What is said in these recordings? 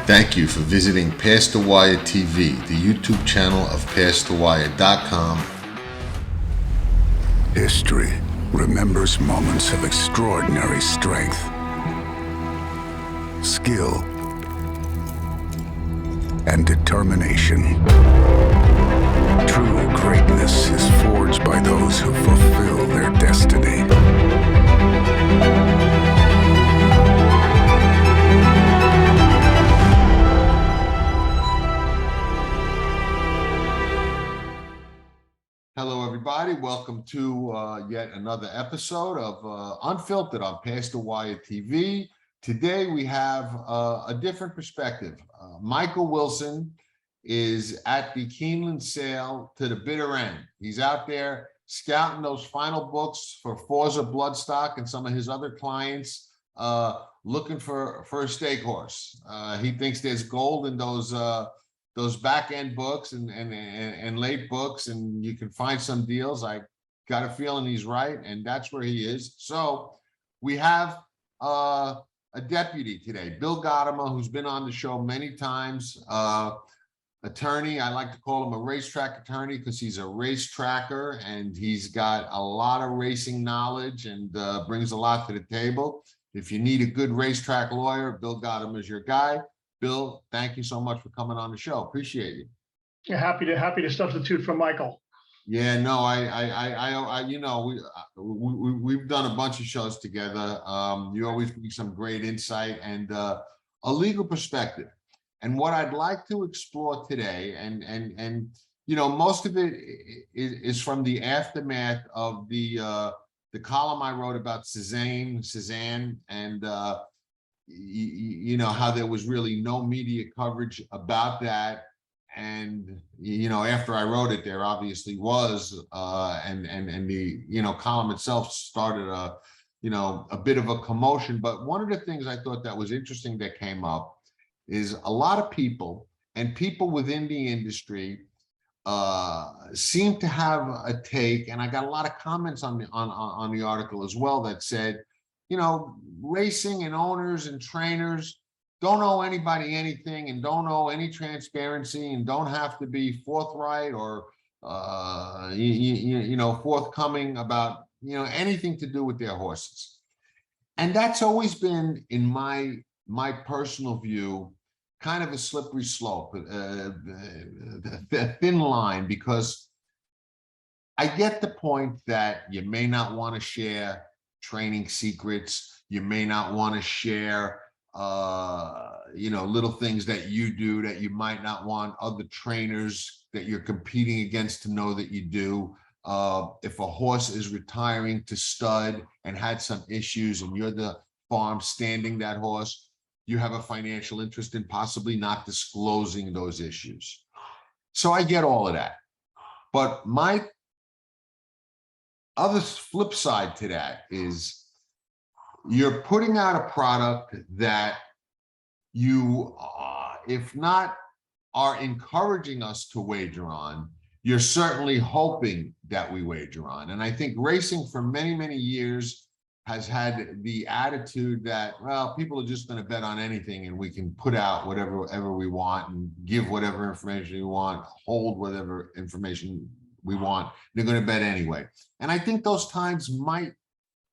Thank you for visiting Past the Wire TV, the YouTube channel of PastTheWire.com. History remembers moments of extraordinary strength, skill, and determination. True greatness is forged by those who fulfill their destiny. Hello, everybody. Welcome to yet another episode of Unfiltered on Past the Wire TV. Today, we have a different perspective. Michael Wilson is at the Keeneland Sale to the bitter end. He's out there scouting those final books for Forza, Bloodstock, and some of his other clients looking for a stake horse. He thinks there's gold in those back-end books and late books, and you can find some deals. I got a feeling he's right, and that's where he is. So we have a deputy today, Bill Gotimer, who's been on the show many times. Attorney, I like to call him a racetrack attorney because he's a race tracker, and he's got a lot of racing knowledge and brings a lot to the table. If you need a good racetrack lawyer, Bill Gotimer is your guy. Bill, thank you so much for coming on the show. Appreciate you. Yeah, happy to substitute for Michael. Yeah, no, we've done a bunch of shows together. You always bring some great insight and a legal perspective. And what I'd like to explore today, and most of it is from the aftermath of the column I wrote about Cezanne, and how there was really no media coverage about that. And after I wrote it, there obviously was, and the column itself started a bit of a commotion. But one of the things I thought that was interesting that came up is a lot of people and people within the industry seem to have a take, and I got a lot of comments on the article as well that said, racing and owners and trainers don't owe anybody anything and don't owe any transparency and don't have to be forthright or forthcoming about anything to do with their horses. And that's always been, in my personal view, kind of a slippery slope, a thin line, because I get the point that you may not want to share training secrets. You may not want to share, little things that you do that you might not want other trainers that you're competing against to know that you do. If a horse is retiring to stud and had some issues and you're the farm standing that horse, you have a financial interest in possibly not disclosing those issues. So I get all of that. But my other flip side to that is you're putting out a product that you, if not are encouraging us to wager on, you're certainly hoping that we wager on. And I think racing for many, many years has had the attitude that, well, people are just going to bet on anything and we can put out whatever we want and give whatever information we want, hold whatever information we want. They're going to bet anyway. And I think those times might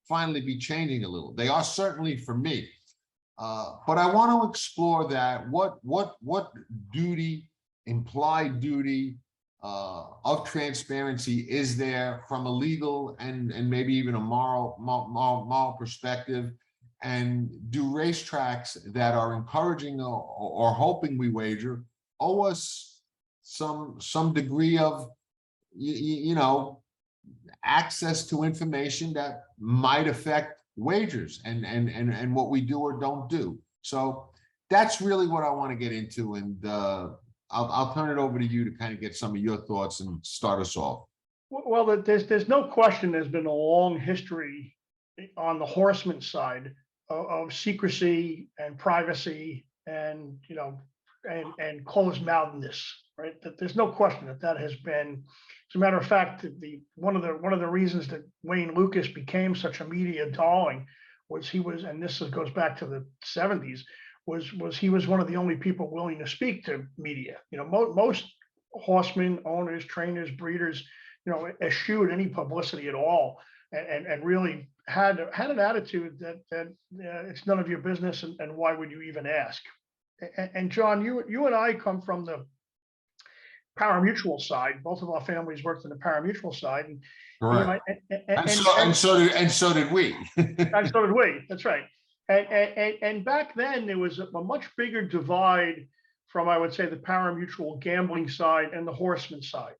finally be changing a little. They are certainly for me. But I want to explore that. What duty, implied duty of transparency is there from a legal and maybe even a moral perspective? And do racetracks that are encouraging or hoping we wager owe us some degree of access to information that might affect wagers and what we do or don't do? So that's really what I want to get into, and I'll turn it over to you to kind of get some of your thoughts and start us off. Well, there's no question there's been a long history on the horseman side of secrecy and privacy and and closed mouthness, right? That there's no question that has been. As a matter of fact, one of the reasons that Wayne Lucas became such a media darling was and this goes back to the 70s, he was one of the only people willing to speak to media. You know, most horsemen, owners, trainers, breeders, you know, eschewed any publicity at all, and really had an attitude that it's none of your business, and why would you even ask? And John, you and I come from the parimutuel side. Both of our families worked in the parimutuel side, and you know, Correct. And so did we. and so did we. That's right. And back then there was a much bigger divide from, I would say, the parimutuel gambling side and the horseman side.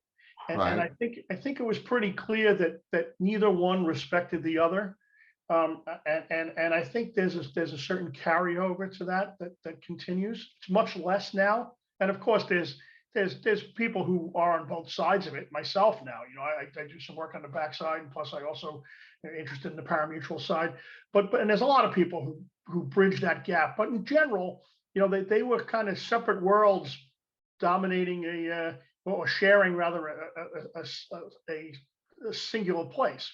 And Right. I think it was pretty clear that neither one respected the other. And I think there's a certain carryover to that continues. It's much less now. And of course, there's people who are on both sides of it. Myself now, you know, I do some work on the backside, and plus I also am interested in the parimutuel side. But and there's a lot of people who bridge that gap. But in general, you know, they were kind of separate worlds dominating or sharing rather a singular place.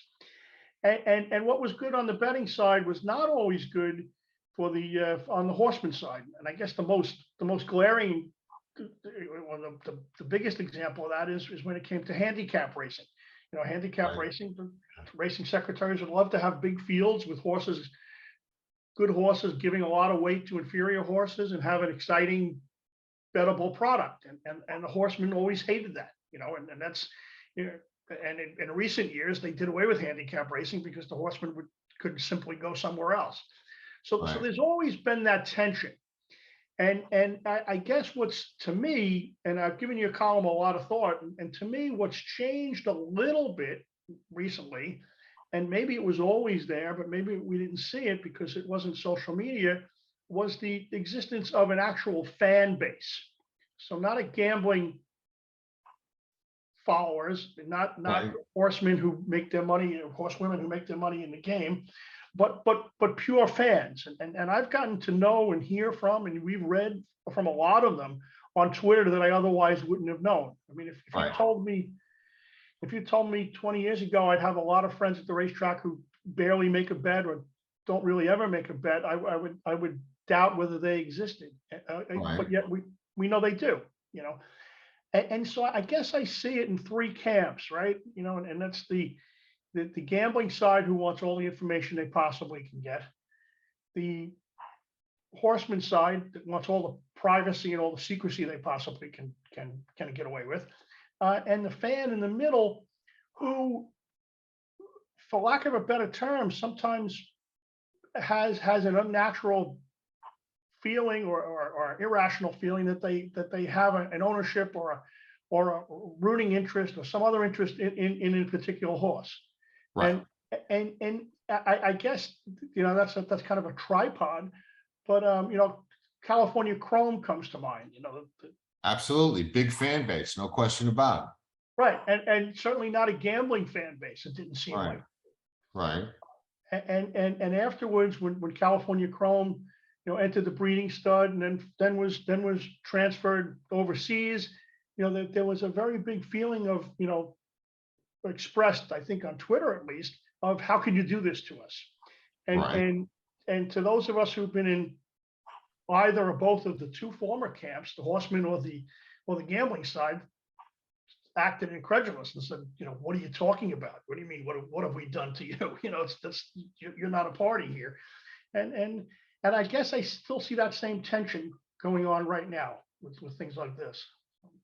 And what was good on the betting side was not always good for the on the horseman side. And I guess the most glaring, the biggest example of that is when it came to handicap racing. You know, handicap Right. racing, the racing secretaries would love to have big fields with horses, good horses, giving a lot of weight to inferior horses, and have an exciting, bettable product. And the horsemen always hated that, you know, and that's, you know, and in recent years, they did away with handicap racing because the horsemen could simply go somewhere else. So Right. there's always been that tension. And I guess what's, to me, and I've given your column a lot of thought, and to me, what's changed a little bit recently, and maybe it was always there, but maybe we didn't see it because it wasn't social media, was the existence of an actual fan base. So not a gambling followers, not Right. horsemen who make their money, or horsewomen who make their money in the game, but pure fans. And I've gotten to know and hear from, and we've read from a lot of them on Twitter that I otherwise wouldn't have known. I mean, if you Right. told me 20 years ago, I'd have a lot of friends at the racetrack who barely make a bet or don't really ever make a bet, I would doubt whether they existed. Right. But yet we know they do, you know. And so I guess I see it in three camps, right? You know, and that's the gambling side, who wants all the information they possibly can get. The horseman side that wants all the privacy and all the secrecy they possibly can get away with. And the fan in the middle, who, for lack of a better term, sometimes has an unnatural feeling or irrational feeling that they have an ownership or a rooting interest or some other interest in a particular horse. Right. And I guess, you know, that's kind of a tripod, but you know, California Chrome comes to mind, you know. Absolutely. Big fan base. No question about it. Right. And certainly not a gambling fan base. It didn't seem Right. like. Right. And afterwards, when California Chrome, you know, entered the breeding stud, and then was transferred overseas, you know, there was a very big feeling of, you know, expressed, I think on Twitter at least, of how could you do this to us? And Right. to those of us who've been in either or both of the two former camps, the horseman or the gambling side, acted incredulous and said, you know, what are you talking about? What do you mean? What have we done to you? You know, you're not a party here. And I guess I still see that same tension going on right now with things like this.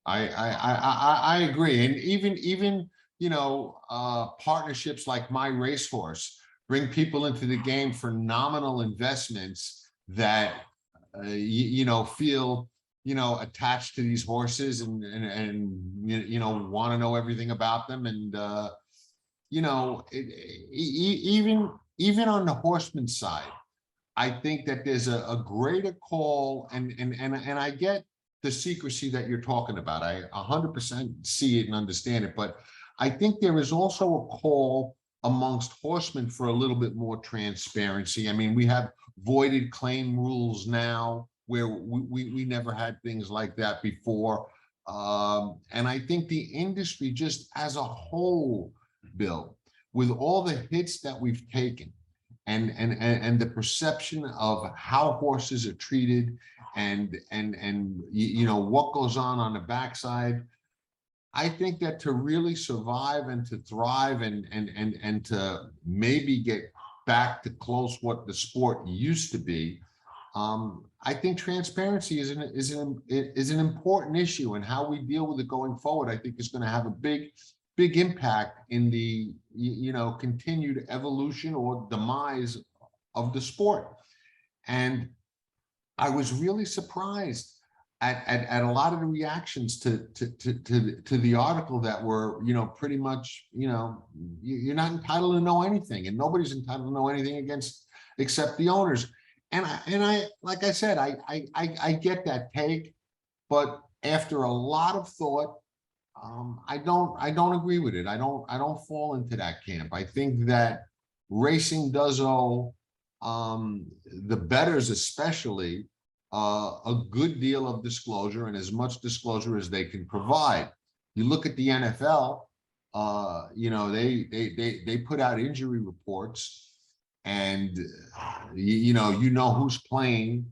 I agree. And even, you know, partnerships like My Racehorse bring people into the game for nominal investments that, you know, feel, you know, attached to these horses and you know, want to know everything about them. And, you know, even on the horseman side, I think that there's a greater call, and I get the secrecy that you're talking about. I 100% see it and understand it, but I think there is also a call amongst horsemen for a little bit more transparency. I mean, we have voided claim rules now where we never had things like that before. And I think the industry just as a whole, Bill, with all the hits that we've taken, and the perception of how horses are treated and you know what goes on the backside. I think that to really survive and to thrive and to maybe get back to close what the sport used to be, I think transparency is an important issue, and how we deal with it going forward, I think is going to have a big impact in the you know continued evolution or demise of the sport. And I was really surprised at a lot of the reactions to the article that were, you know, pretty much, you know, you're not entitled to know anything, and nobody's entitled to know anything except the owners. And I like I said, I get that take, but after a lot of thought, I don't agree with it. I don't fall into that camp. I think that racing does owe the bettors especially a good deal of disclosure, and as much disclosure as they can provide. You look at the NFL, you know, they put out injury reports, and you know who's playing,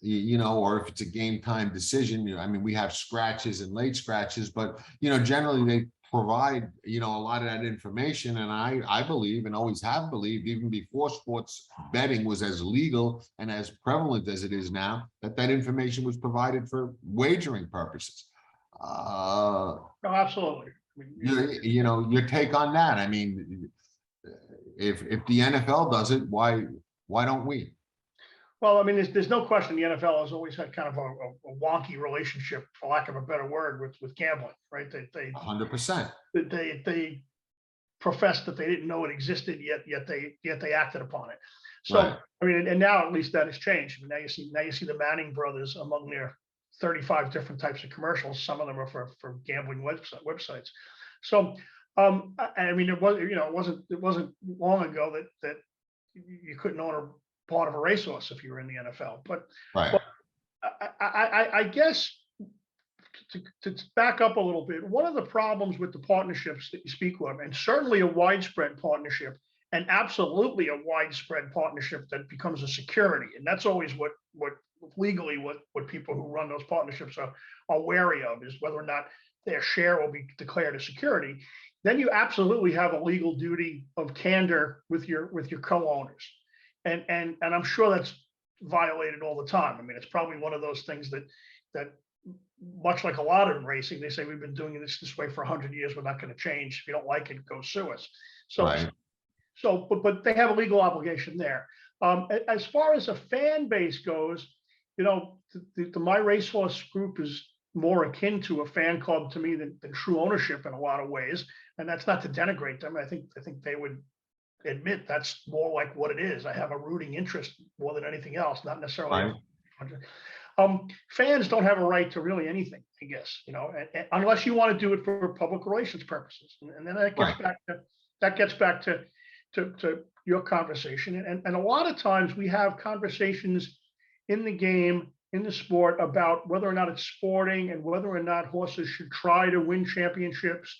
you know, or if it's a game time decision. You know, I mean, we have scratches and late scratches, but you know, generally they provide, you know, a lot of that information. And I believe, and always have believed, even before sports betting was as legal and as prevalent as it is now, that information was provided for wagering purposes. No, absolutely. I mean, You know, your take on that? I mean, if the NFL does it, why don't we? well, I mean, there's no question the NFL has always had kind of a wonky relationship, for lack of a better word, with gambling, right? They 100%. they professed that they didn't know it existed, yet they acted upon it. So Right. I mean, and now at least that has changed. I mean, now you see the Manning brothers among their 35 different types of commercials. Some of them are for gambling websites. So I mean, it wasn't long ago that you couldn't own a part of a racehorse if you were in the NFL. But Right. I guess to back up a little bit, one of the problems with the partnerships that you speak of, and certainly a widespread partnership, and absolutely a widespread partnership that becomes a security, and that's always what legally what people who run those partnerships are wary of, is whether or not their share will be declared a security. Then you absolutely have a legal duty of candor with your co-owners. And I'm sure that's violated all the time. I mean, it's probably one of those things that much like a lot of racing, they say we've been doing this way for 100 years. We're not going to change. If you don't like it, go sue us. So, Right. but they have a legal obligation there. As far as a fan base goes, you know, the My Racehorse group is more akin to a fan club to me than true ownership in a lot of ways. And that's not to denigrate them. I think they would admit that's more like what it is. I have a rooting interest more than anything else, not necessarily. Right. Fans don't have a right to really anything, I guess, you know, unless you want to do it for public relations purposes. And then that gets back to your conversation. And a lot of times we have conversations in the game, in the sport, about whether or not it's sporting and whether or not horses should try to win championships,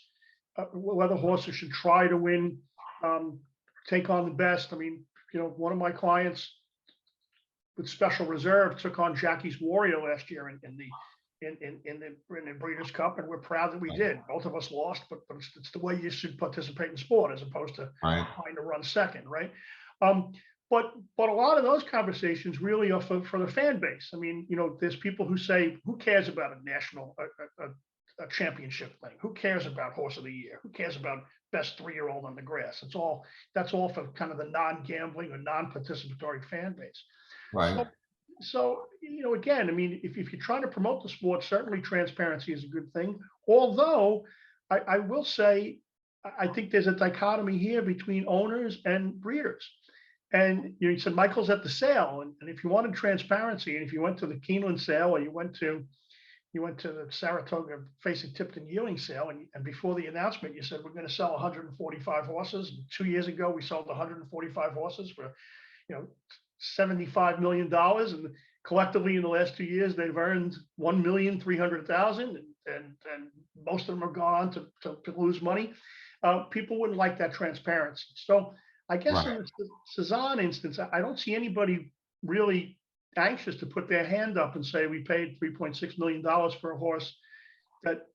whether horses should try to win, take on the best. I mean, you know, one of my clients with Special Reserve took on Jackie's Warrior last year in the Breeders' Cup, and we're proud that we did. Both of us lost, but it's the way you should participate in sport, as opposed to Right. trying to run second, right? But a lot of those conversations really are for the fan base. I mean, you know, there's people who say, who cares about a national a championship thing? Who cares about Horse of the Year? Who cares about best 3-year-old on the grass? That's all for kind of the non-gambling or non-participatory fan base. Right. So, you know, again, I mean, if you're trying to promote the sport, certainly transparency is a good thing. Although I will say, I think there's a dichotomy here between owners and breeders. And you said Michael's at the sale, and if you wanted transparency, and if you went to the Keeneland Sale, or you went to the Saratoga Facing Tipton Yearling Sale, and before the announcement, you said we're going to sell 145 horses. And 2 years ago, we sold 145 horses for, you know, $75 million, and collectively in the last 2 years, they've earned $1,300,000, and most of them are gone to lose money. People wouldn't like that transparency. So I guess Right. in the Cezanne instance, I don't see anybody really anxious to put their hand up and say, we paid $3.6 million for a horse that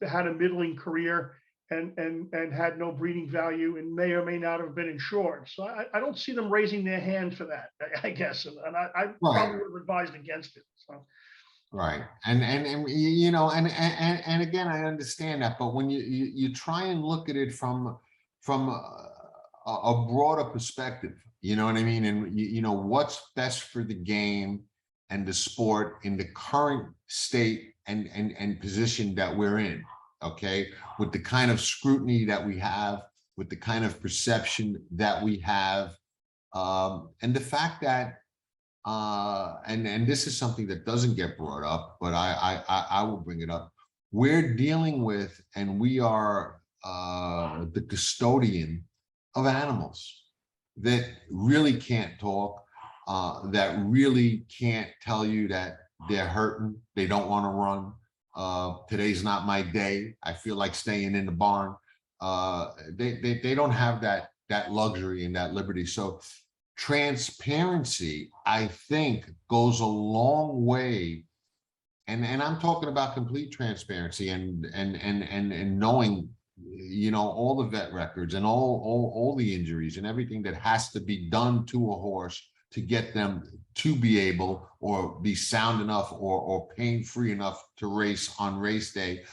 had a middling career and had no breeding value and may or may not have been insured. So I don't see them raising their hand for that, I guess. And I Right. probably would have advised against it. So, Right. And you know, and again, I understand that, but when you try and look at it from a broader perspective, you know what I mean? And you know, what's best for the game and the sport in the current state and position that we're in, okay? With the kind of scrutiny that we have, with the kind of perception that we have, and the fact that and this is something that doesn't get brought up, but I will bring it up. We're dealing with, and we are the custodian of animals that really can't talk, that really can't tell you that they're hurting, they don't want to run. Today's not my day. I feel like staying in the barn. They don't have that luxury and that liberty. So transparency, I think, goes a long way. And I'm talking about complete transparency and knowing, you know, all the vet records and all the injuries and everything that has to be done to a horse to get them to be able or be sound enough or pain-free enough to race on race day,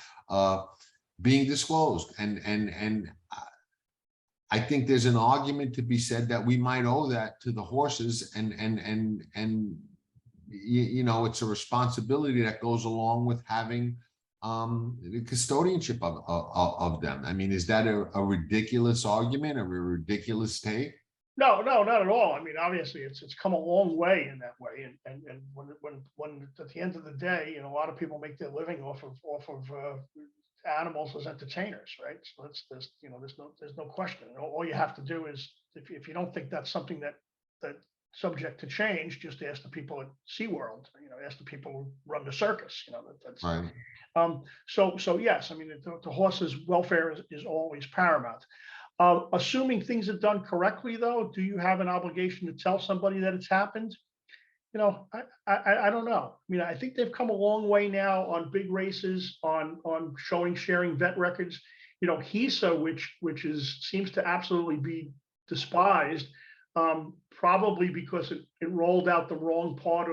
being disclosed. And I think there's an argument to be said that we might owe that to the horses, and you know, it's a responsibility that goes along with having the custodianship of them. I mean, is that a ridiculous argument or a ridiculous take? no, not at all. I mean, obviously, it's come a long way in that way, and when at the end of the day, you know, a lot of people make their living off of animals as entertainers, right? So there's you know, there's no question. All you have to do is, if you don't think that's something that subject to change, just ask the people at SeaWorld, you know, ask the people who run the circus, you know, that's Right. so yes, I mean, the horse's welfare is always paramount. Assuming things are done correctly, though, do you have an obligation to tell somebody that it's happened? You know, I don't know. I mean, I think they've come a long way now on big races, on sharing vet records. You know, HISA, which seems to absolutely be despised, probably because it rolled out the wrong part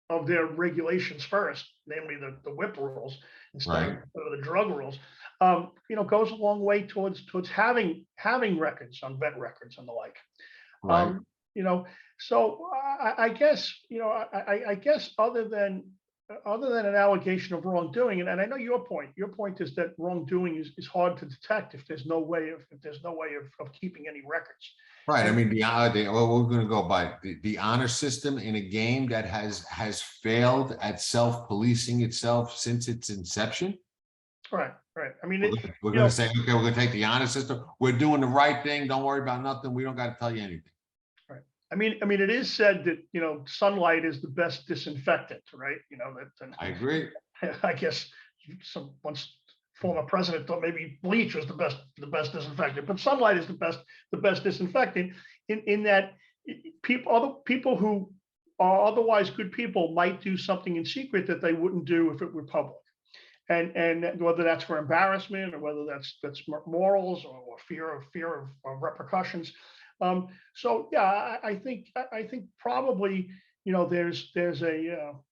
of their regulations first, namely the whip rules instead Right. of the drug rules. You know, goes a long way towards having records on vet records and the like. Right. You know, so I guess, you know, I guess other than an allegation of wrongdoing, and I know your point is that wrongdoing is hard to detect if there's no way of keeping any records. Right. I And mean, well, we're going to go by the honor system in a game that has failed at self-policing itself since its inception. right. I mean, We're going to say, okay, we're going to take the honor system. We're doing the right thing. Don't worry about nothing. We don't got to tell you anything. right. I mean, it is said that, you know, sunlight is the best disinfectant, right? You know, I agree. I guess once former president thought maybe bleach was the best disinfectant, but sunlight is the best disinfectant in that other people who are otherwise good people might do something in secret that they wouldn't do if it were public. And whether that's for embarrassment or whether that's morals or fear of repercussions. So yeah, I think probably, you know, there's a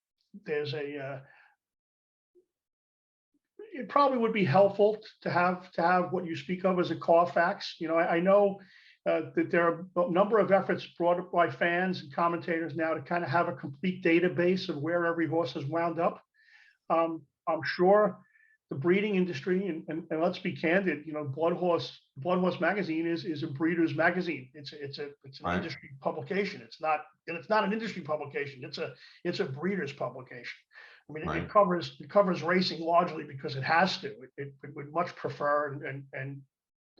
it probably would be helpful to have what you speak of as a Carfax. You know, I know that there are a number of efforts brought up by fans and commentators now to kind of have a complete database of where every horse has wound up. I'm sure the breeding industry, and let's be candid, you know, Blood Horse magazine is a breeder's magazine. It's an Right. industry publication. It's not an industry publication. It's a breeder's publication. I mean, Right. it covers racing largely because it has to. It would much prefer and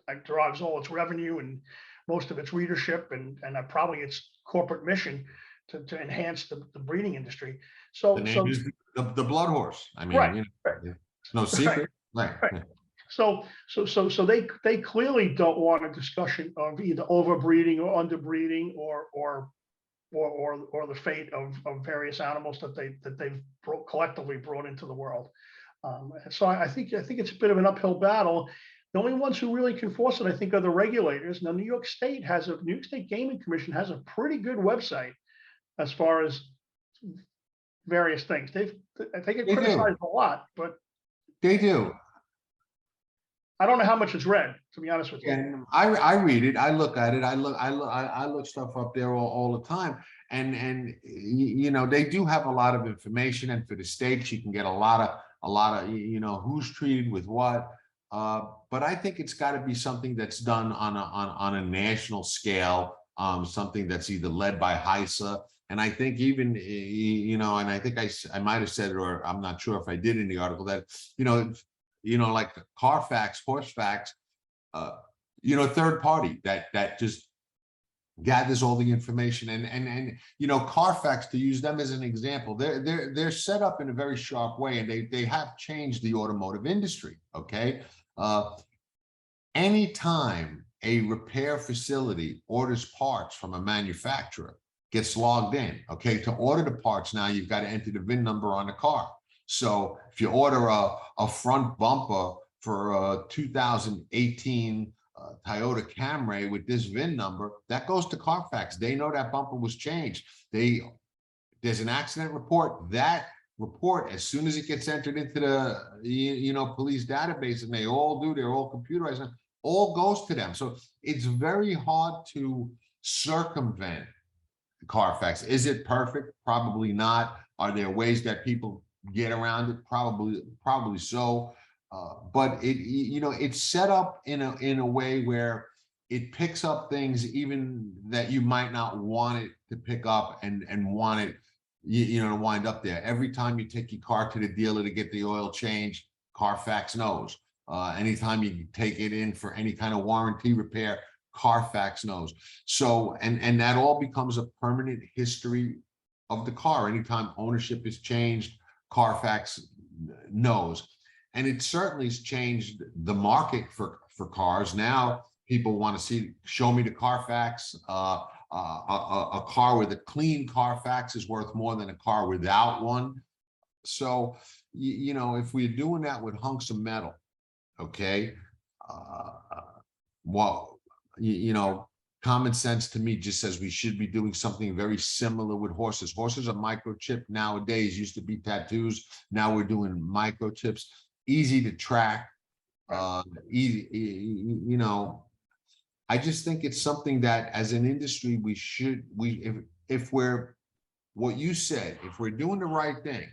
it derives all its revenue and most of its readership and probably its corporate mission to enhance the breeding industry. The name is the Blood Horse. I mean, Right, you know, right. it's no secret. Right. Right. So they clearly don't want a discussion of either overbreeding or underbreeding or the fate of various animals that they've collectively brought into the world. So I think it's a bit of an uphill battle. The only ones who really can force it, I think, are the regulators. Now, New York State Gaming Commission has a pretty good website as far as various things. They get They do. criticized a lot, but They do. I don't know how much it's read, to be honest with you. And I read it, I look at it, I look stuff up there all the time. And you know, they do have a lot of information, and for the stakes, you can get a lot of, you know, who's treated with what. But I think it's got to be something that's done on a national scale, something that's either led by HISA. And I think even, you know, and I think I might have said it, or I'm not sure if I did in the article, that, you know, like the Carfax, Horsefax, you know, third party that just gathers all the information. And you know, Carfax, to use them as an example, they're set up in a very sharp way, and they have changed the automotive industry. Okay, anytime a repair facility orders parts from a manufacturer, gets logged in. Okay, to order the parts now, you've got to enter the VIN number on the car. So if you order a front bumper for a 2018 Toyota Camry with this VIN number, that goes to Carfax. They know that bumper was changed. There's an accident report. That report, as soon as it gets entered into the you know, police database, and they all do, they're all computerized, and all goes to them. So it's very hard to circumvent Carfax. Is it perfect? Probably not. Are there ways that people get around it? Probably so. But you know, it's set up in a way where it picks up things even that you might not want it to pick up, and want it, you know, to wind up there. Every time you take your car to the dealer to get the oil changed, Carfax knows. Anytime you take it in for any kind of warranty repair, Carfax knows. So, and that all becomes a permanent history of the car. Anytime ownership is changed, Carfax knows. And it certainly has changed the market for cars. Now people want to show me the Carfax. A car with a clean Carfax is worth more than a car without one. So, you know, if we're doing that with hunks of metal, okay, well, you know, common sense to me just says we should be doing something very similar with horses. Horses are microchipped nowadays. Used to be tattoos. Now we're doing microchips. Easy to track. Easy, you know. I just think it's something that, as an industry, if we're, what you said, if we're doing the right thing,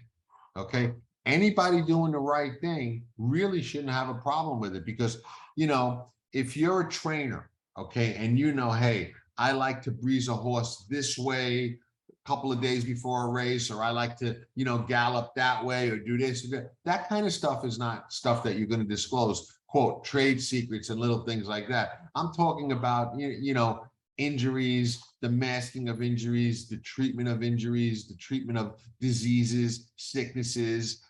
okay, anybody doing the right thing really shouldn't have a problem with it. Because, you know, if you're a trainer, okay, and you know, hey, I like to breeze a horse this way a couple of days before a race, or I like to, you know, gallop that way, or do this, that kind of stuff is not stuff that you're going to disclose, quote, trade secrets and little things like that. I'm talking about, you know, injuries, the masking of injuries, the treatment of injuries, the treatment of diseases, sicknesses,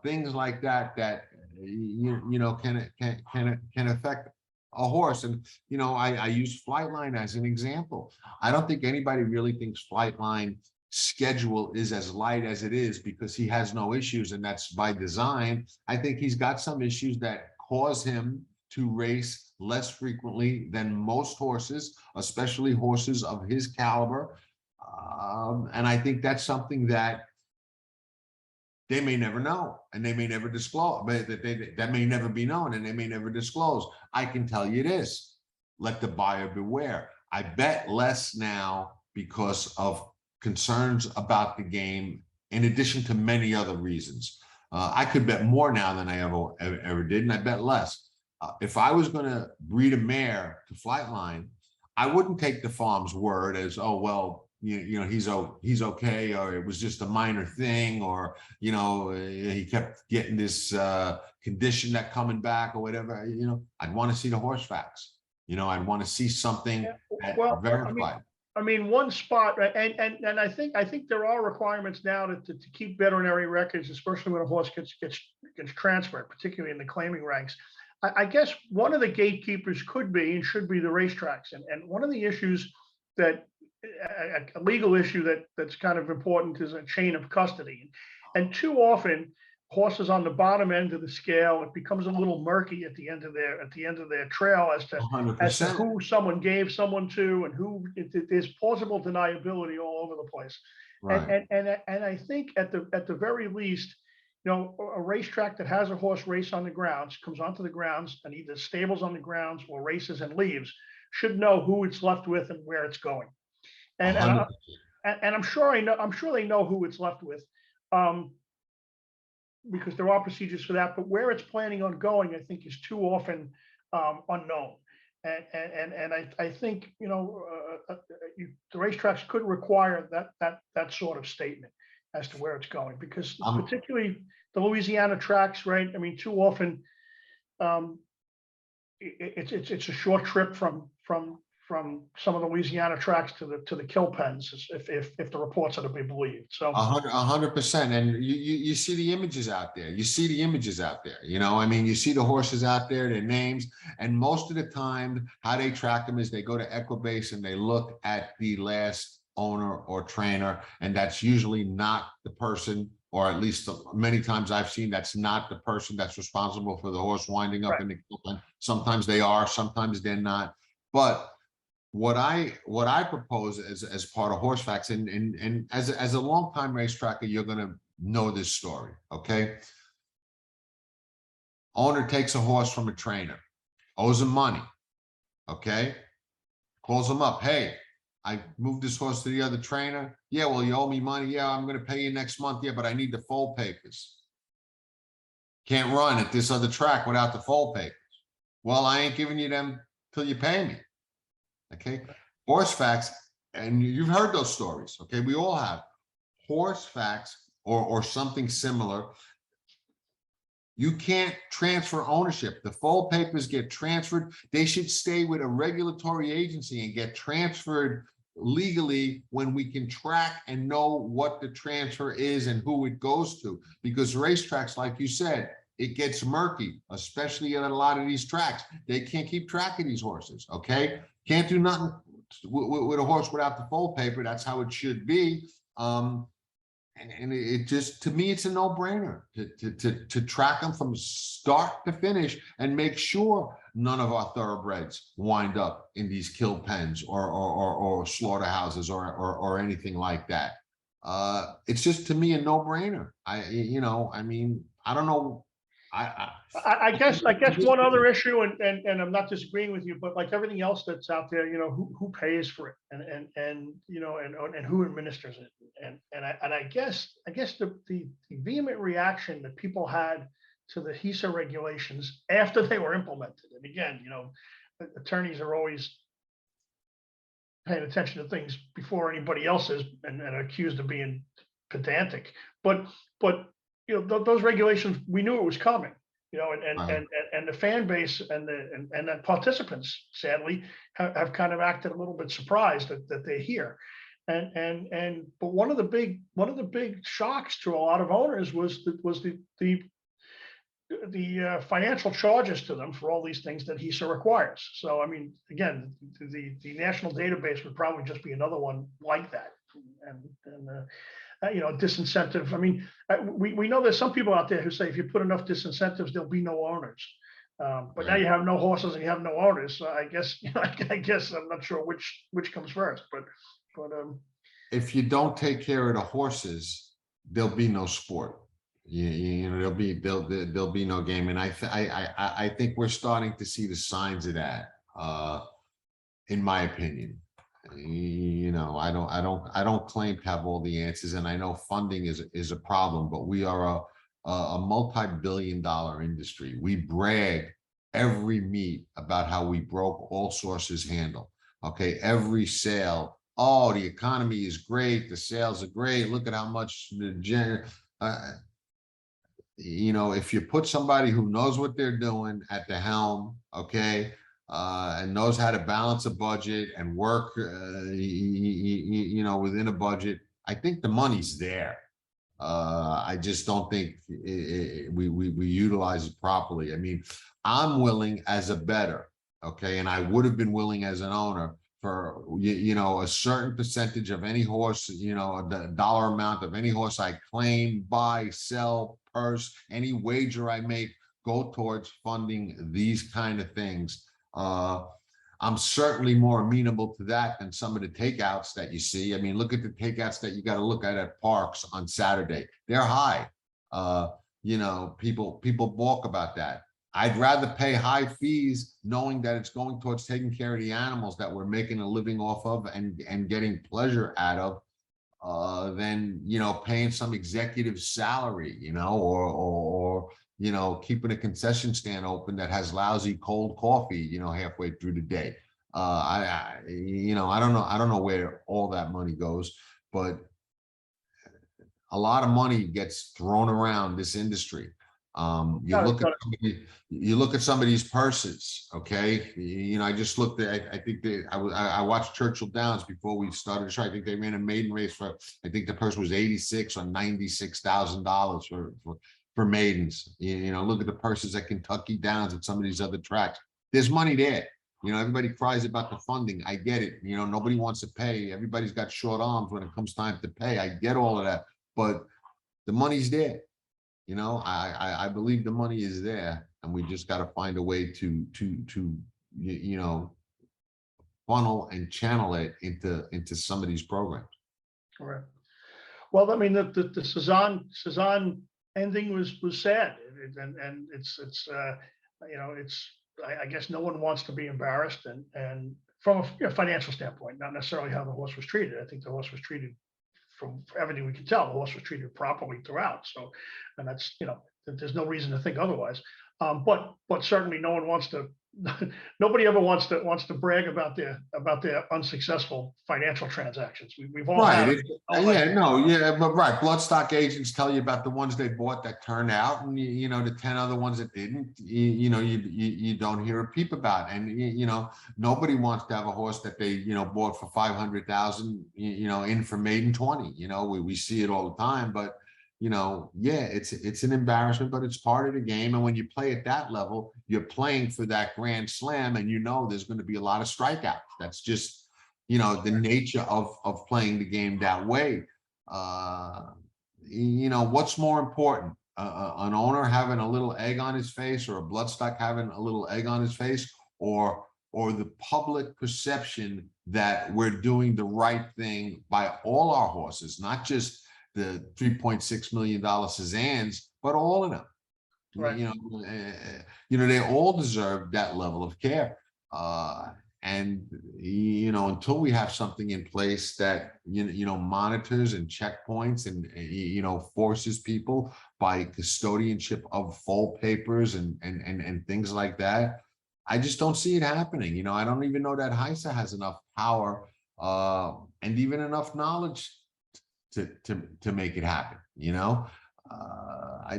things like that, that you know, can affect a horse. And, you know, I use Flightline as an example. I don't think anybody really thinks Flightline schedule is as light as it is because he has no issues, and that's by design. I think he's got some issues that cause him to race less frequently than most horses, especially horses of his caliber. And I think that's something that they may never know, and they may never disclose, but that may never be known, and they may never disclose. I can tell you this: let the buyer beware. I bet less now because of concerns about the game, in addition to many other reasons. I could bet more now than I ever did, and I bet less. If I was going to breed a mare to Flightline, I wouldn't take the farm's word as, oh, well, you know, he's okay, or it was just a minor thing, or, you know, he kept getting this condition that coming back or whatever. You know, I'd want to see the horse facts. You know, I'd want to see something verified. I mean, one spot, and I think there are requirements now to keep veterinary records, especially when a horse gets transferred, particularly in the claiming ranks. I guess one of the gatekeepers could be and should be the racetracks. And one of the issues that a legal issue that's kind of important is a chain of custody. And too often horses on the bottom end of the scale, it becomes a little murky at the end of their trail as to 100%. who someone gave someone to and who there's plausible deniability all over the place. Right. And I think at the very least, you know, a racetrack that has a horse race on the grounds, comes onto the grounds and either stables on the grounds or races and leaves, should know who it's left with and where it's going. And 100%. I'm sure they know who it's left with, because there are procedures for that. But where it's planning on going, I think, is too often unknown. And I think, you know, the racetracks could require that sort of statement as to where it's going, because particularly the Louisiana tracks, right? I mean, too often it's a short trip from some of the Louisiana tracks to the kill pens, if the reports are to be believed. So 100%. And you see the images out there. You see the images out there. You know, I mean, you see the horses out there, their names, and most of the time, how they track them is they go to Equibase and they look at the last owner or trainer, and that's usually not the person, or at least many times I've seen that's not the person that's responsible for the horse winding up Right. in the kill pen. Sometimes they are, sometimes they're not. But what I propose as part of horse facts, and as a longtime racetracker, you're gonna know this story, okay? Owner takes a horse from a trainer, owes him money, okay? Calls him up, hey, I moved this horse to the other trainer. Yeah, well, you owe me money. Yeah, I'm gonna pay you next month. Yeah, but I need the foal papers. Can't run at this other track without the foal papers. Well, I ain't giving you them till you pay me. Okay, horse facts, and you've heard those stories. Okay, we all have horse facts or something similar. You can't transfer ownership. The foal papers get transferred. They should stay with a regulatory agency and get transferred legally when we can track and know what the transfer is and who it goes to. Because racetracks, like you said, it gets murky, especially at a lot of these tracks. They can't keep track of these horses, okay? Can't do nothing with a horse without the foal paper. That's how it should be. And it just, to me, it's a no-brainer to track them from start to finish and make sure none of our thoroughbreds wind up in these kill pens or slaughterhouses or anything like that. It's just, to me, a no-brainer. You know, I mean, I don't know. I guess one other issue, and I'm not disagreeing with you, but like everything else that's out there, you know, who pays for it, and you know, and who administers it, and I guess the vehement reaction that people had to the HISA regulations after they were implemented, and again, you know, attorneys are always paying attention to things before anybody else is, and accused of being pedantic, but you know, those regulations, we knew it was coming, you know, and the fan base and the participants, sadly, have kind of acted a little bit surprised that they're here. But one of the big shocks to a lot of owners was the financial charges to them for all these things that HISA requires. So, I mean, again, the national database would probably just be another one like that. You know, disincentive. I mean, we know there's some people out there who say if you put enough disincentives, there'll be no owners. But now you have no horses and you have no owners. So I guess, you know, I guess I'm not sure which comes first. But if you don't take care of the horses, there'll be no sport. You know, there'll be no game. And I think we're starting to see the signs of that. In my opinion. You know, I don't claim to have all the answers, and I know funding is a problem, but we are a multi-billion-dollar industry. We brag every meet about how we broke all sources handle. Okay, every sale. Oh, the economy is great. The sales are great. Look at how much you know, if you put somebody who knows what they're doing at the helm, okay, and knows how to balance a budget and work, you know, within a budget, I think the money's there. I just don't think we utilize it properly. I mean, I'm willing as a bettor, okay, and I would have been willing as an owner for a certain percentage of any horse, the dollar amount of any horse I claim, buy, sell, purse, any wager I make go towards funding these kind of things. I'm certainly more amenable to that than some of the takeouts that you see. I mean, look at the takeouts that you got to look at parks on Saturday. They're high. People balk about that. I'd rather pay high fees knowing that it's going towards taking care of the animals that we're making a living off of and getting pleasure out of, than paying some executive salary, or keeping a concession stand open that has lousy cold coffee, halfway through the day. I don't know where all that money goes, but a lot of money gets thrown around this industry. You look at some of these purses, okay? I just looked at, I think I watched Churchill Downs before we started the show. I think they ran a maiden race for, I think the purse was $86,000 or $96,000 for maidens. Look at the purses at Kentucky Downs and some of these other tracks. There's money there. Everybody cries about the funding. I get it. Nobody wants to pay. Everybody's got short arms when it comes time to pay. I get all of that, but the money's there. I believe the money is there, and we just got to find a way to funnel and channel it into some of these programs. Correct. Well, I mean, the Cezanne ending was sad, and it's I guess no one wants to be embarrassed, and from a financial standpoint, not necessarily how the horse was treated. I think the horse was treated, from everything we can tell, the horse was treated properly throughout. So, and that's, there's no reason to think otherwise. But certainly no one wants to, nobody ever wants to brag about their unsuccessful financial transactions. We've all had it. But right. Bloodstock agents tell you about the ones they bought that turned out, and the 10 other ones that didn't. You don't hear a peep about, and nobody wants to have a horse that they bought for 500,000, in for maiden 20. We see it all the time, but it's an embarrassment, but it's part of the game. And when you play at that level, you're playing for that grand slam, and there's going to be a lot of strikeouts. That's just the nature of playing the game that way. What's more important, an owner having a little egg on his face, or a Bloodstock having a little egg on his face, or the public perception that we're doing the right thing by all our horses, not just the $3.6 million Cezannes, but all of them. Right. They all deserve that level of care. And until we have something in place that monitors and checkpoints and forces people by custodianship of full papers and things like that, I just don't see it happening. I don't even know that HISA has enough power and even enough knowledge to make it happen. I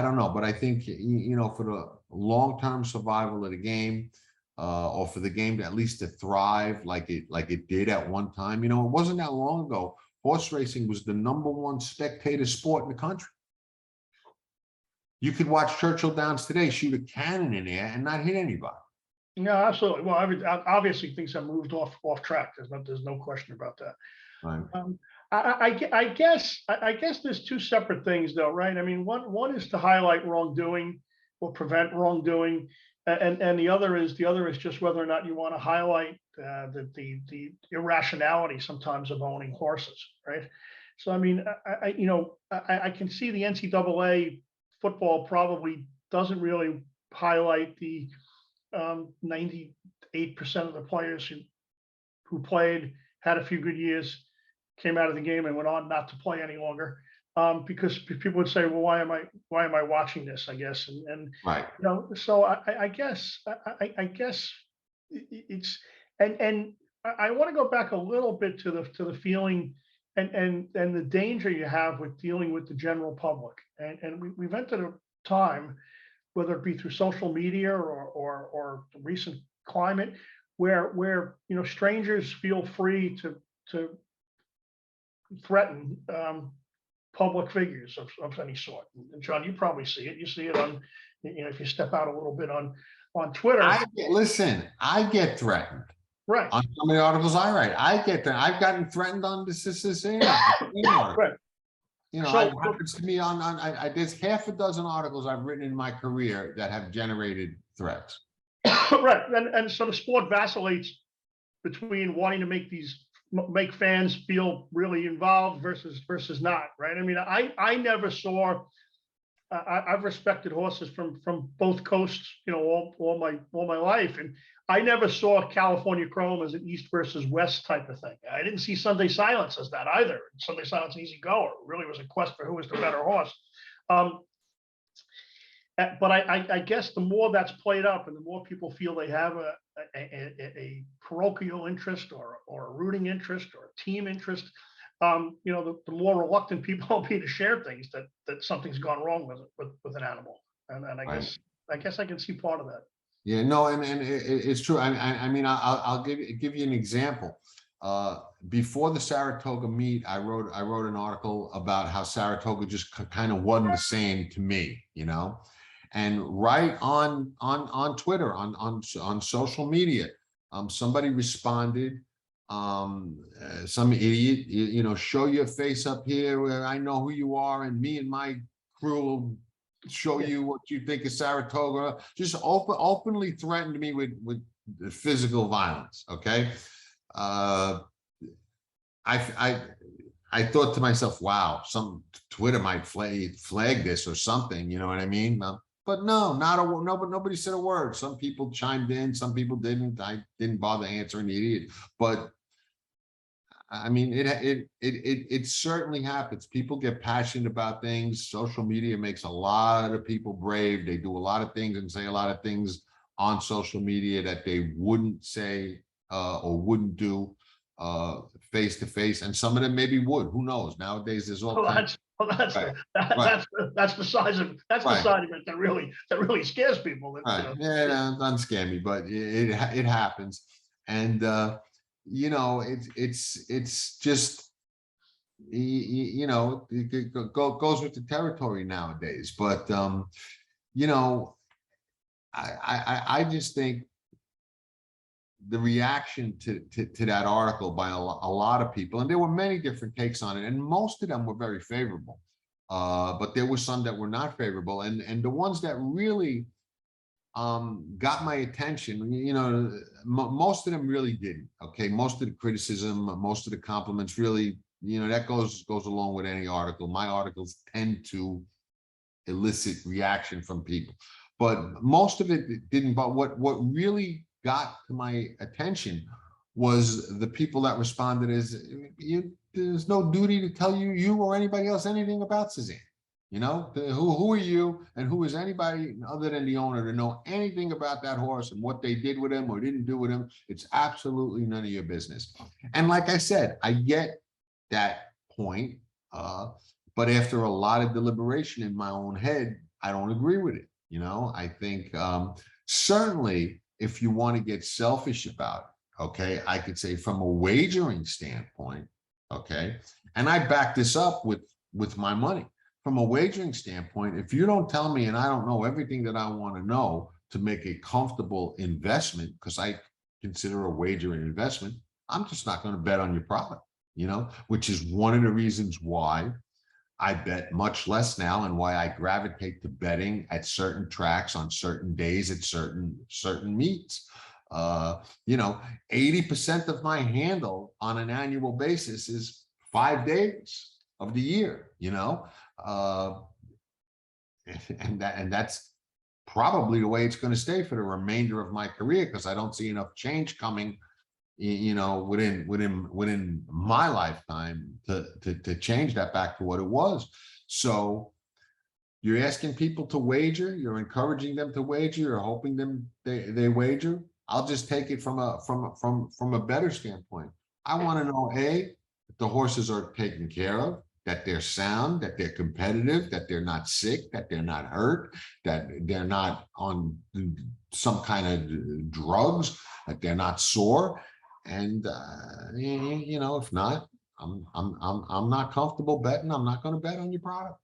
don't know, but I think for the long-term survival of the game, or for the game to at least to thrive like it did at one time. It wasn't that long ago. Horse racing was the #1 spectator sport in the country. You could watch Churchill Downs today shoot a cannon in air and not hit anybody. No, absolutely. Well, obviously things have moved off track. There's no question about that. Right. I guess there's two separate things, though, right? I mean, one is to highlight wrongdoing or prevent wrongdoing, and the other is just whether or not you want to highlight the irrationality sometimes of owning horses, right? So I mean, I can see the NCAA football probably doesn't really highlight the 98% of the players who played, had a few good years, came out of the game and went on not to play any longer, because people would say, well, why am I watching this, I guess, and right. So I guess it's, and I want to go back a little bit to the feeling and the danger you have with dealing with the general public, and we've entered a time, whether it be through social media or the recent climate, where strangers feel free to threaten public figures of any sort. And John, you probably see it. You see it on, if you step out a little bit on Twitter. I get threatened. Right. On so many articles I write, I get that. I've gotten threatened on this Right. It happens to me there's half a dozen articles I've written in my career that have generated threats. Right. And so the sport vacillates between wanting to make fans feel really involved versus not, right? I mean, I never saw. I've respected horses from both coasts, all my life, and I never saw California Chrome as an East versus West type of thing. I didn't see Sunday Silence as that either. Sunday Silence and Easy Goer really was a quest for who was the better horse. But I guess the more that's played up, and the more people feel they have a parochial interest or a rooting interest or a team interest, the more reluctant people will be to share things that something's gone wrong with an animal. And I guess I can see part of that. Yeah, no, and it's true. I mean, I'll give you an example. Before the Saratoga meet, I wrote an article about how Saratoga just kind of wasn't the same to me, and right on Twitter, on social media, somebody responded. Some idiot, show your face up here where I know who you are, and me and my crew will show you what you think of Saratoga. Just openly threatened me with physical violence. Okay. I thought to myself, wow, some Twitter might flag this or something, you know what I mean? But no, nobody said a word. Some people chimed in, some people didn't. I didn't bother answering the idiot, but I mean, it certainly happens. People get passionate about things. Social media makes a lot of people brave. They do a lot of things and say a lot of things on social media that they wouldn't say or wouldn't do face to face, and some of them maybe would. Who knows? Nowadays, there's all kinds. That's the side of it that really scares people. Yeah, it doesn't scare me, but it happens, and it's just it goes with the territory nowadays. But I just think the reaction to that article by a lot of people, and there were many different takes on it, and most of them were very favorable, but there were some that were not favorable, and the ones that really got my attention, most of them really didn't. Okay, most of the criticism, most of the compliments, really, that goes along with any article. My articles tend to elicit reaction from people, but most of it didn't. But what really got to my attention was the people that responded as, there's no duty to tell you or anybody else anything about Cezanne. Who are you and who is anybody other than the owner to know anything about that horse and what they did with him or didn't do with him? It's absolutely none of your business. And like I said, I get that point, but after a lot of deliberation in my own head, I don't agree with it. I think certainly if you want to get selfish about it, okay, I could say from a wagering standpoint, okay, and I back this up with my money. From a wagering standpoint, if you don't tell me and I don't know everything that I want to know to make a comfortable investment, because I consider a wager an investment, I'm just not going to bet on your product, which is one of the reasons why I bet much less now and why I gravitate to betting at certain tracks on certain days at certain meets. 80% of my handle on an annual basis is 5 days of the year, and that's probably the way it's going to stay for the remainder of my career, because I don't see enough change coming, within my lifetime to change that back to what it was. So you're asking people to wager, you're encouraging them to wager, you're hoping they wager. I'll just take it from a better standpoint. I want to know, A, that the horses are taken care of, that they're sound, that they're competitive, that they're not sick, that they're not hurt, that they're not on some kind of drugs, that they're not sore. And, if not, I'm not comfortable betting. I'm not going to bet on your product.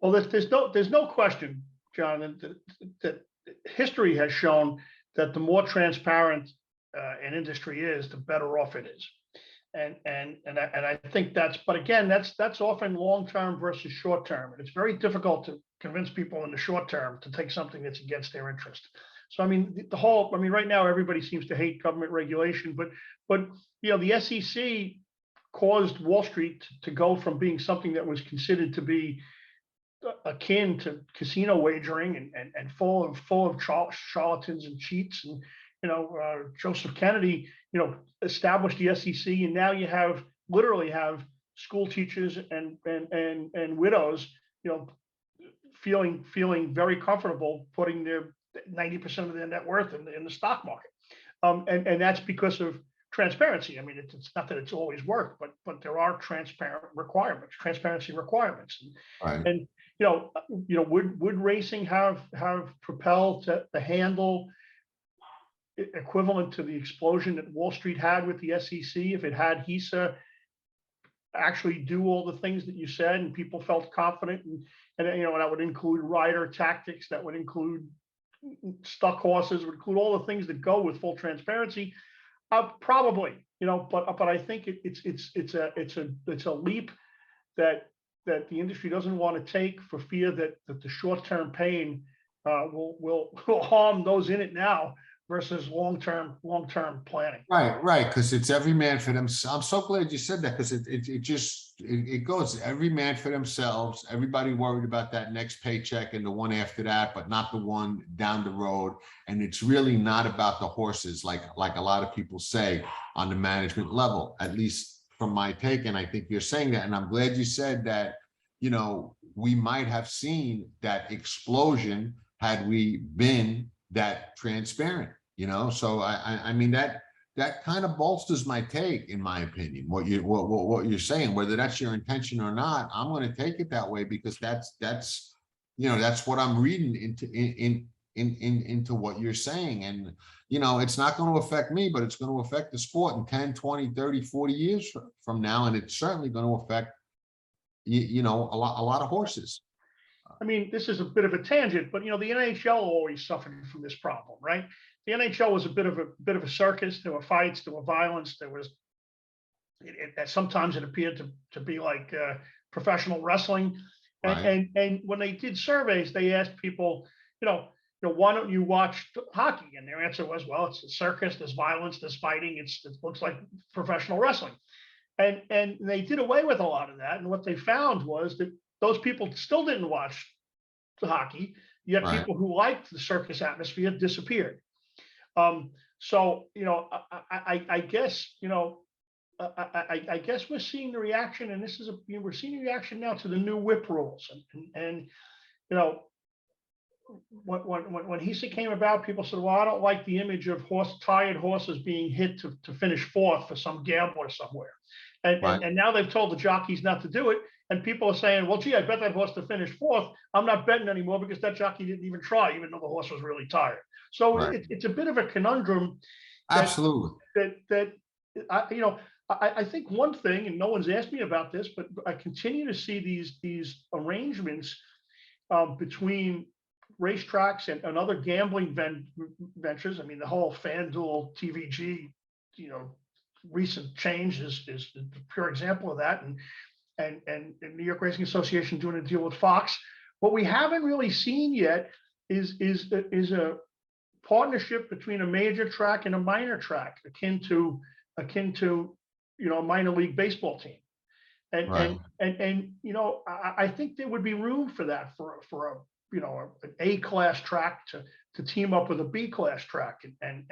Well, there's no question, Jonathan, that history has shown that the more transparent an industry is, the better off it is. And I think but again, that's often long-term versus short-term. And it's very difficult to convince people in the short term to take something that's against their interest. So, I mean, right now, everybody seems to hate government regulation, but the SEC caused Wall Street to go from being something that was considered to be akin to casino wagering and full of charlatans and cheats. And Joseph Kennedy established the SEC, and now you literally have school teachers and widows feeling very comfortable putting their 90% of their net worth in the stock market, and that's because of transparency. I mean, it's not that it's always worked, but there are transparency requirements. Right. And would racing have propelled to handle equivalent to the explosion that Wall Street had with the SEC if it had HISA actually do all the things that you said and people felt confident, and that would include rider tactics, that would include stuck horses, would include all the things that go with full transparency? Probably, but I think it's a leap that the industry doesn't want to take for fear that the short-term pain will harm those in it now versus long-term planning. Right. Because it's every man for themselves. I'm so glad you said that, because it goes every man for themselves. Everybody worried about that next paycheck and the one after that, but not the one down the road. And it's really not about the horses, like a lot of people say on the management level, at least from my take. And I think you're saying that, and I'm glad you said that. We might have seen that explosion had we been that transparent, so I mean that kind of bolsters my take, in my opinion, what you're saying. Whether that's your intention or not, I'm going to take it that way, because that's what I'm reading into what you're saying. And it's not going to affect me, but it's going to affect the sport in 10, 20, 30, 40 years from now, and it's certainly going to affect a lot of horses. I mean, this is a bit of a tangent, but the NHL always suffered from this problem, right? The NHL was a bit of a circus. There were fights, there were violence, there was. Sometimes it appeared to be like professional wrestling, and when they did surveys, they asked people, why don't you watch hockey? And their answer was, well, it's a circus. There's violence. There's fighting. It looks like professional wrestling, and they did away with a lot of that. And what they found was that those people still didn't watch the hockey, yet people who liked the circus atmosphere disappeared. So I guess I guess we're seeing the reaction, and we're seeing the reaction now to the new whip rules, and when HISA came about, people said, well, I don't like the image of tired horses being hit to finish fourth for some gambler somewhere. And now they've told the jockeys not to do it. And people are saying, well, gee, I bet that horse to finish fourth. I'm not betting anymore because that jockey didn't even try, even though the horse was really tired. So it's a bit of a conundrum. Absolutely. I think one thing, and no one's asked me about this, but I continue to see these arrangements between racetracks and other gambling ventures. I mean, the whole FanDuel TVG, recent change is a pure example of that, and New York Racing Association doing a deal with Fox. What we haven't really seen yet is a partnership between a major track and a minor track, akin to a minor league baseball team, and I think there would be room for that for an A-class track to team up with a B-class track and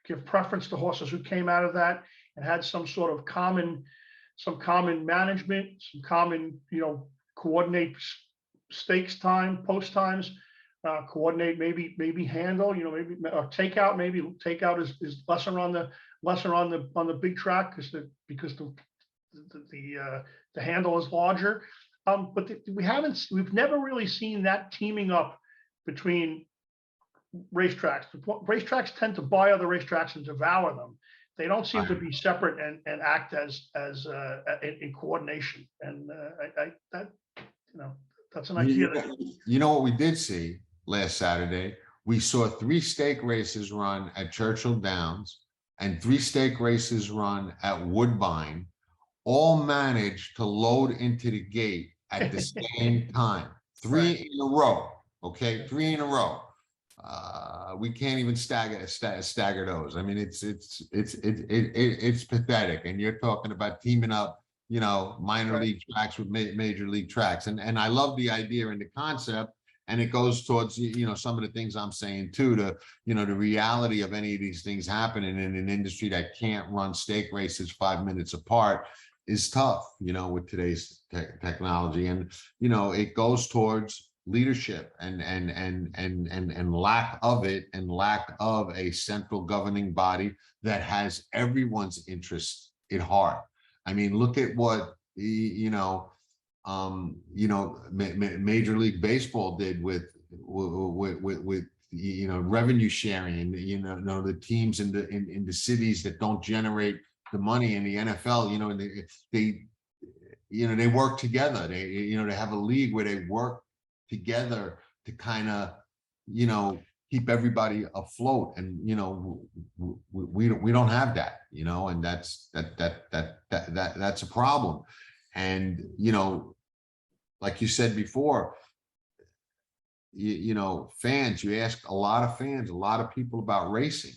give preference to horses who came out of that and had some sort of common management, some common, coordinate stakes time, post times, coordinate maybe handle, maybe or takeout. Maybe takeout is lesser on the big track because the handle is larger. But we've never really seen that teaming up between racetracks. Racetracks tend to buy other racetracks and devour them. They don't seem to be separate and act as in coordination. And that, that's an idea. You know what we did see last Saturday? We saw 3 stake races run at Churchill Downs and 3 stake races run at Woodbine, all managed to load into the gate at the same time. 3 in a row. Okay, 3 in a row. We can't even stagger those. I mean, it's pathetic. And you're talking about teaming up, minor league tracks with major league tracks. And I love the idea and the concept. And it goes towards, some of the things I'm saying too, the reality of any of these things happening in an industry that can't run stake races 5 minutes apart is tough, with today's technology. And, it goes towards leadership and lack of it, and lack of a central governing body that has everyone's interests at heart. I mean, look at what Major League Baseball did with revenue sharing, the teams in the cities that don't generate the money in the NFL, they work together. They have a league where they work together to kind of keep everybody afloat, and we don't have that, and that's a problem. And like you said before, fans, you ask a lot of fans, a lot of people about racing,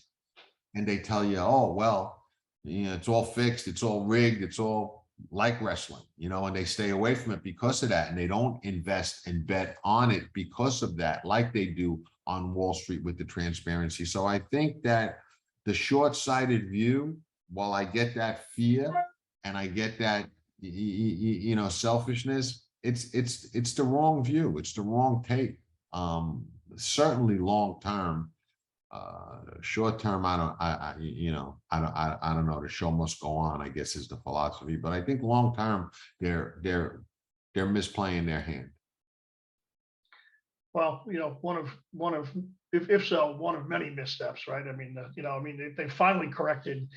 and they tell you, oh well, it's all fixed, it's all rigged, it's all like wrestling, and they stay away from it because of that, and they don't invest and bet on it because of that, like they do on Wall Street with the transparency. So I think that the short-sighted view, while I get that fear and I get that selfishness, it's the wrong view, it's the wrong take. Certainly long term. Short term, I don't know. The show must go on, I guess, is the philosophy. But I think long term, they're misplaying their hand. Well, one of if so, one of many missteps, right? I mean, they finally corrected,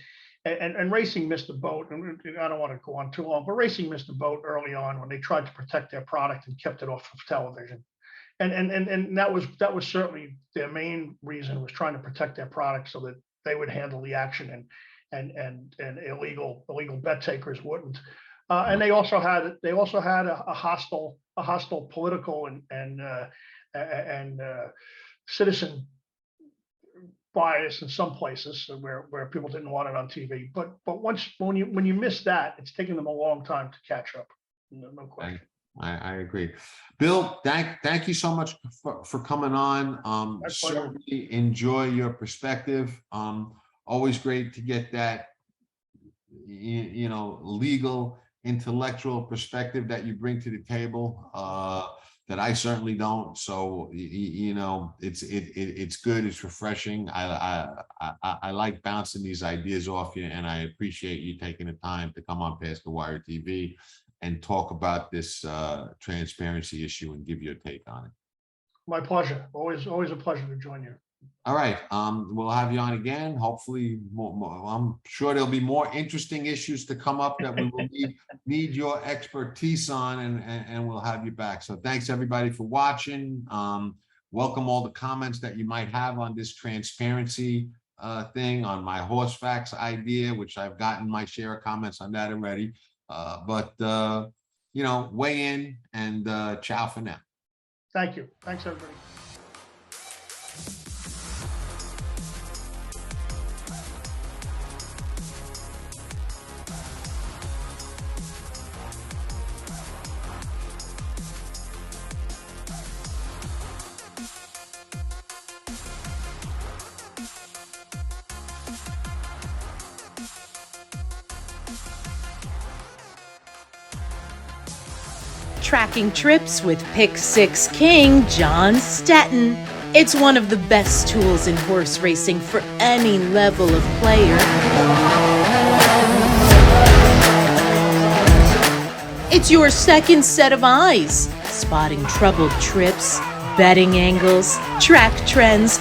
and racing missed the boat. And I don't want to go on too long, but racing missed the boat early on when they tried to protect their product and kept it off of television. And that was certainly their main reason, was trying to protect their product so that they would handle the action and illegal bet takers wouldn't. And they also had a hostile political and citizen bias in some places where people didn't want it on TV. But when you miss that, it's taken them a long time to catch up. No question. I agree. Bill, thank you so much for coming on. Certainly enjoy your perspective. Always great to get that, legal, intellectual perspective that you bring to the table, that I certainly don't. So, it's good. It's refreshing. I like bouncing these ideas off you, and I appreciate you taking the time to come on Past the Wire TV and talk about this transparency issue and give your take on it. My pleasure. Always a pleasure to join you. All right. We'll have you on again. Hopefully, more, I'm sure there'll be more interesting issues to come up that we will need your expertise on, and we'll have you back. So thanks everybody for watching. Welcome all the comments that you might have on this transparency thing, on my horse facts idea, which I've gotten my share of comments on that already. But weigh in, and ciao for now. Thank you. Thanks, everybody. Tracking trips with Pick 6 King John Stettin. It's one of the best tools in horse racing for any level of player. It's your second set of eyes, spotting troubled trips, betting angles, track trends,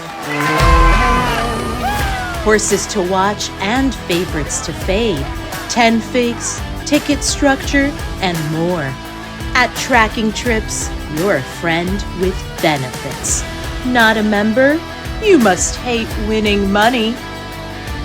horses to watch and favorites to fade, 10 figs, ticket structure, and more. At Tracking Trips, you're a friend with benefits. Not a member? You must hate winning money.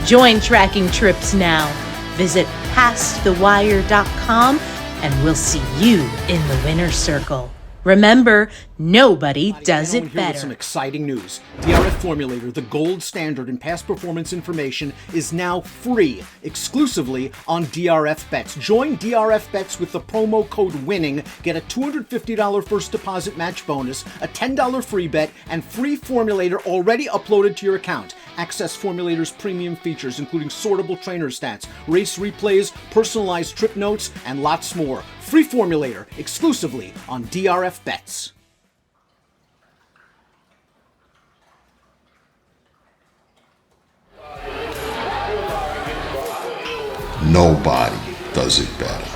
Join Tracking Trips now. Visit pastthewire.com and we'll see you in the winner's circle. Remember, nobody does it With better. some exciting news. DRF Formulator, the gold standard in past performance information, is now free exclusively on DRF Bets. Join DRF Bets with the promo code WINNING. Get a $250 first deposit match bonus, a $10 free bet, and free Formulator already uploaded to your account. Access Formulator's premium features, including sortable trainer stats, race replays, personalized trip notes, and lots more. Free Formulator, exclusively on DRF Bets. Nobody does it better.